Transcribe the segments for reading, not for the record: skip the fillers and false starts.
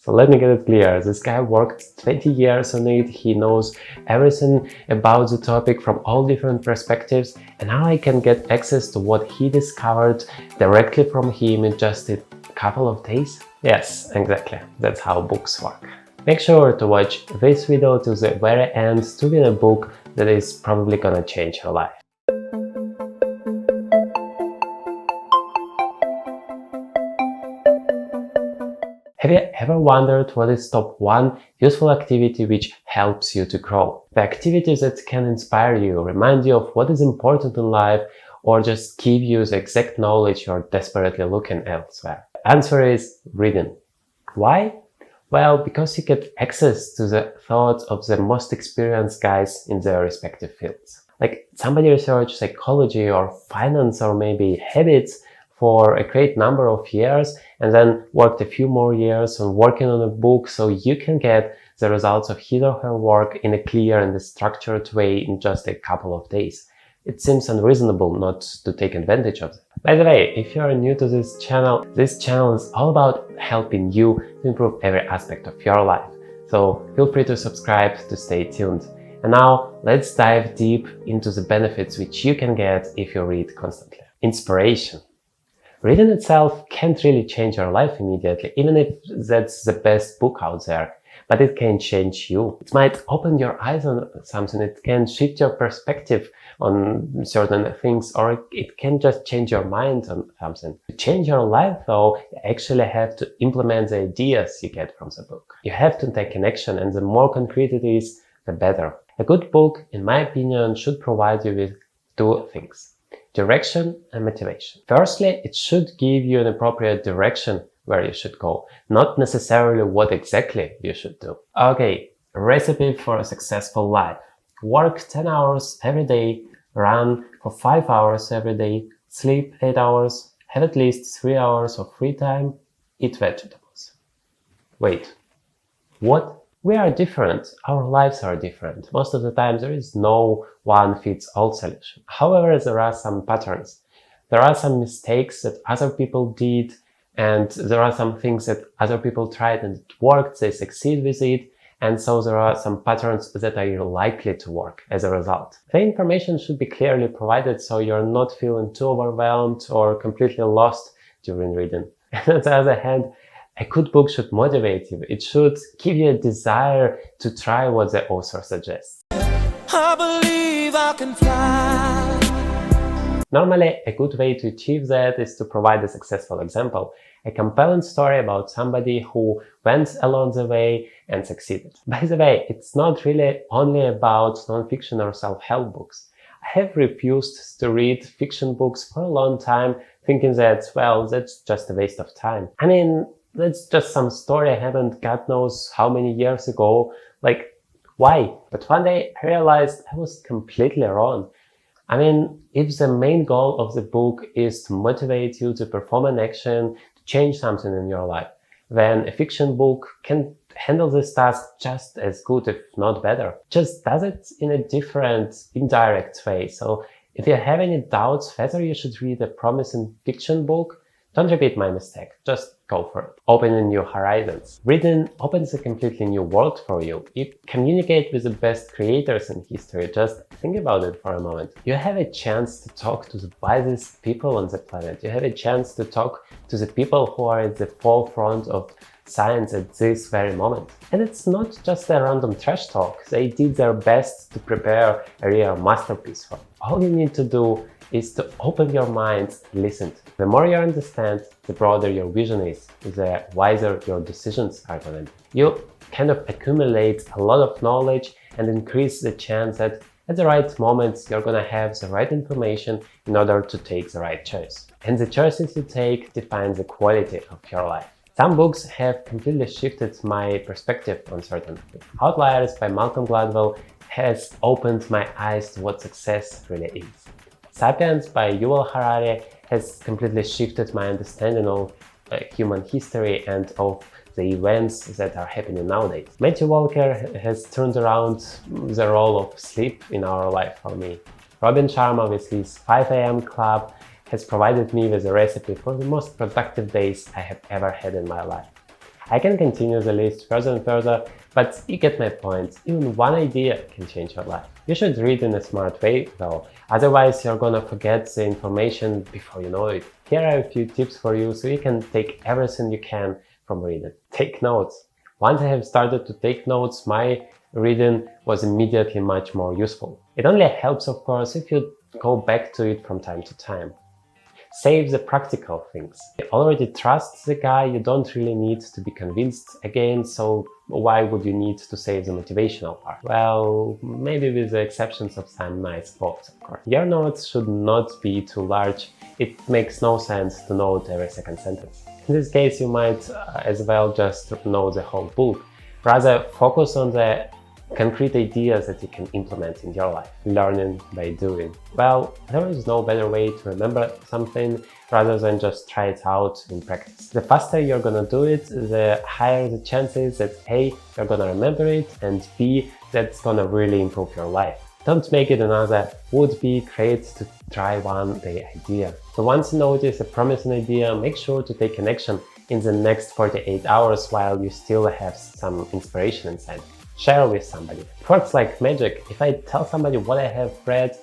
So let me get it clear. This guy worked 20 years on it. He knows everything about the topic from all different perspectives. And now I can get access to what he discovered directly from him in just a couple of days. Yes, exactly. That's how books work. Make sure to watch this video to the very end to win a book that is probably gonna change your life. Have you ever wondered what is top one useful activity which helps you to grow? The activity that can inspire you, remind you of what is important in life, or just give you the exact knowledge you're desperately looking elsewhere. The answer is reading. Why? Well, because you get access to the thoughts of the most experienced guys in their respective fields. Like somebody researched psychology or finance or maybe habits for a great number of years and then worked a few more years on working on a book so you can get the results of his or her work in a clear and a structured way in just a couple of days. It seems unreasonable not to take advantage of it. By the way, if you are new to this channel is all about helping you to improve every aspect of your life. So feel free to subscribe to stay tuned. And now let's dive deep into the benefits which you can get if you read constantly. Inspiration. Reading itself can't really change your life immediately, even if that's the best book out there. But it can change you. It might open your eyes on something, it can shift your perspective on certain things, or it can just change your mind on something. To change your life though, you actually have to implement the ideas you get from the book. You have to take an action, and the more concrete it is, the better. A good book, in my opinion, should provide you with two things: direction and motivation. Firstly, it should give you an appropriate direction where you should go, not necessarily what exactly you should do. Okay, recipe for a successful life. Work 10 hours every day, run for 5 hours every day, sleep 8 hours, have at least 3 hours of free time, eat vegetables. Wait, what? We are different. Our lives are different. Most of the time there is no one-fits-all solution. However, there are some patterns. There are some mistakes that other people did, and there are some things that other people tried and it worked, they succeed with it, and so there are some patterns that are likely to work as a result. The information should be clearly provided so you're not feeling too overwhelmed or completely lost during reading. And on the other hand, a good book should motivate you. It should give you a desire to try what the author suggests. I believe I can fly. Normally, a good way to achieve that is to provide a successful example, a compelling story about somebody who went along the way and succeeded. By the way, it's not really only about non-fiction or self-help books. I have refused to read fiction books for a long time, thinking that, well, that's just a waste of time. I mean, that's just some story I happened God knows how many years ago. Like, why? But one day I realized I was completely wrong. I mean, if the main goal of the book is to motivate you to perform an action, to change something in your life, then a fiction book can handle this task just as good, if not better. Just does it in a different, indirect way. So if you have any doubts whether you should read a promising fiction book, don't repeat my mistake, just go for it. Opening new horizons. Reading opens a completely new world for you. You communicate with the best creators in history. Just think about it for a moment. You have a chance to talk to the wisest people on the planet. You have a chance to talk to the people who are at the forefront of science at this very moment. And it's not just a random trash talk. They did their best to prepare a real masterpiece for you. All you need to do is to open your mind, listen. The more you understand, the broader your vision is, the wiser your decisions are going to be. You kind of accumulate a lot of knowledge and increase the chance that at the right moments you're going to have the right information in order to take the right choice. And the choices you take define the quality of your life. Some books have completely shifted my perspective on certain things. Outliers by Malcolm Gladwell has opened my eyes to what success really is. Sapiens by Yuval Harari has completely shifted my understanding of human history and of the events that are happening nowadays. Matthew Walker has turned around the role of sleep in our life for me. Robin Sharma with his 5 a.m. club has provided me with a recipe for the most productive days I have ever had in my life. I can continue the list further and further, but you get my point. Even one idea can change your life. You should read in a smart way though, otherwise you're gonna forget the information before you know it. Here are a few tips for you so you can take everything you can from reading. Take notes. Once I have started to take notes, my reading was immediately much more useful. It only helps, of course, if you go back to it from time to time. Save the practical things. You already trust the guy, you don't really need to be convinced again, so why would you need to save the motivational part? Well, maybe with the exceptions of some nice quotes, of course. Your notes should not be too large. It makes no sense to note every second sentence. In this case, you might as well just know the whole book. Rather, focus on the concrete ideas that you can implement in your life, learning by doing. Well, there is no better way to remember something rather than just try it out in practice. The faster you're gonna do it, the higher the chances that A, you're gonna remember it, and B, that's gonna really improve your life. Don't make it another would be great to try one day idea. So once you notice a promising idea, make sure to take an action in the next 48 hours while you still have some inspiration inside. Share with somebody. It works like magic. If I tell somebody what I have read,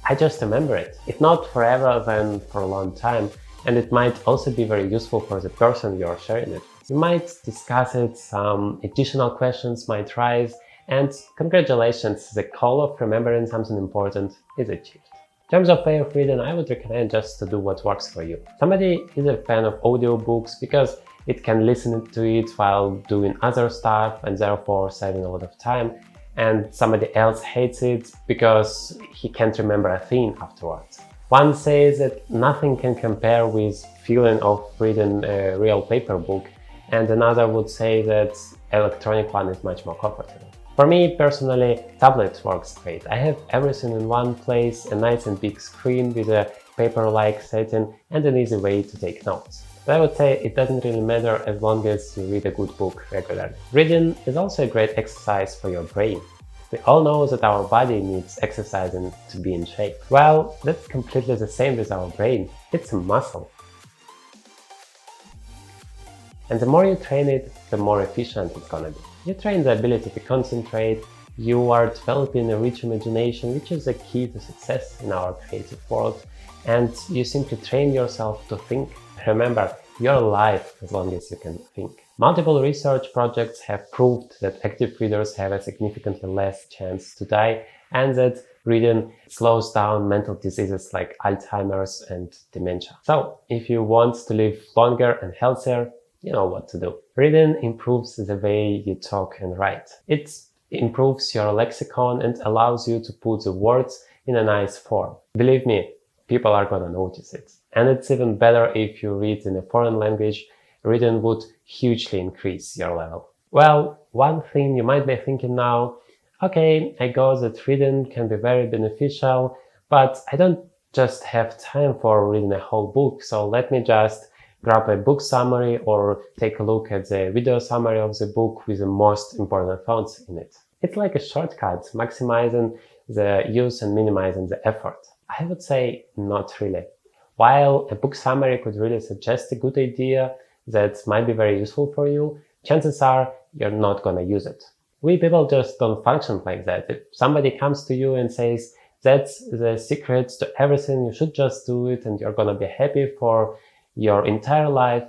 I just remember it. If not forever, then for a long time. And it might also be very useful for the person you're sharing it. You might discuss it, some additional questions might rise, and congratulations, the goal of remembering something important is achieved. In terms of way of reading, I would recommend just to do what works for you. Somebody is a fan of audiobooks because it can listen to it while doing other stuff and therefore saving a lot of time. And somebody else hates it because he can't remember a thing afterwards. One says that nothing can compare with feeling of reading a real paper book, and another would say that electronic one is much more comfortable. For me personally, tablet works great. I have everything in one place, a nice and big screen with a paper-like setting and an easy way to take notes. But I would say it doesn't really matter as long as you read a good book regularly. Reading is also a great exercise for your brain. We all know that our body needs exercising to be in shape. Well, that's completely the same with our brain. It's a muscle. And the more you train it, the more efficient it's gonna be. You train the ability to concentrate, you are developing a rich imagination, which is the key to success in our creative world, and you simply train yourself to think. Remember, you're alive as long as you can think. Multiple research projects have proved that active readers have a significantly less chance to die, and that reading slows down mental diseases like Alzheimer's and dementia. So, if you want to live longer and healthier, you know what to do. Reading improves the way you talk and write. It improves your lexicon and allows you to put the words in a nice form. Believe me, people are gonna notice it. And it's even better if you read in a foreign language. Reading would hugely increase your level. Well, one thing you might be thinking now, okay, I got that reading can be very beneficial, but I don't just have time for reading a whole book, so let me just grab a book summary or take a look at the video summary of the book with the most important thoughts in it. It's like a shortcut, maximizing the use and minimizing the effort. I would say not really. While a book summary could really suggest a good idea that might be very useful for you, chances are you're not gonna use it. We people just don't function like that. If somebody comes to you and says, that's the secret to everything, you should just do it and you're gonna be happy for your entire life,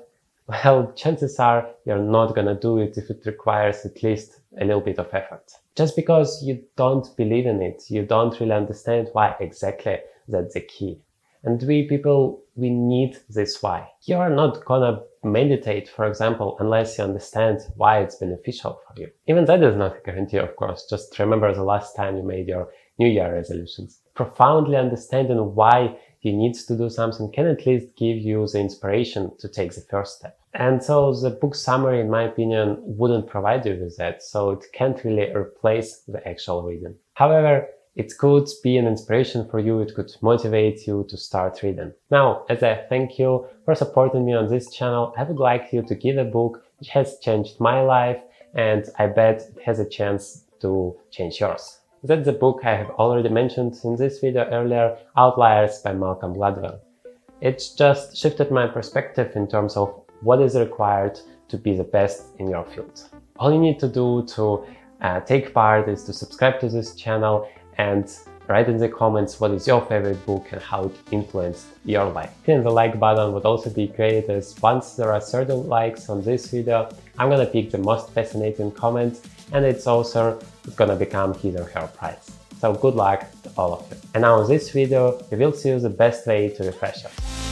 well, chances are you're not gonna do it if it requires at least a little bit of effort. Just because you don't believe in it, you don't really understand why exactly that's the key. And we people, we need this why. You are not gonna meditate, for example, unless you understand why it's beneficial for you. Even that is not a guarantee, of course. Just remember the last time you made your New Year resolutions. Profoundly understanding why you need to do something can at least give you the inspiration to take the first step. And so the book summary, in my opinion, wouldn't provide you with that, so it can't really replace the actual reading. However, it could be an inspiration for you, it could motivate you to start reading. Now, as a thank you for supporting me on this channel, I would like you to give a book which has changed my life, and I bet it has a chance to change yours. That's the book I have already mentioned in this video earlier, Outliers by Malcolm Gladwell. It just shifted my perspective in terms of what is required to be the best in your field. All you need to do to take part is to subscribe to this channel and write in the comments what is your favorite book and how it influenced your life. Hitting the like button would also be great, as once there are 30 likes on this video, I'm gonna pick the most fascinating comment and its author is gonna become his or her prize. So good luck to all of you. And now in this video, we will see you the best way to refresh yourself.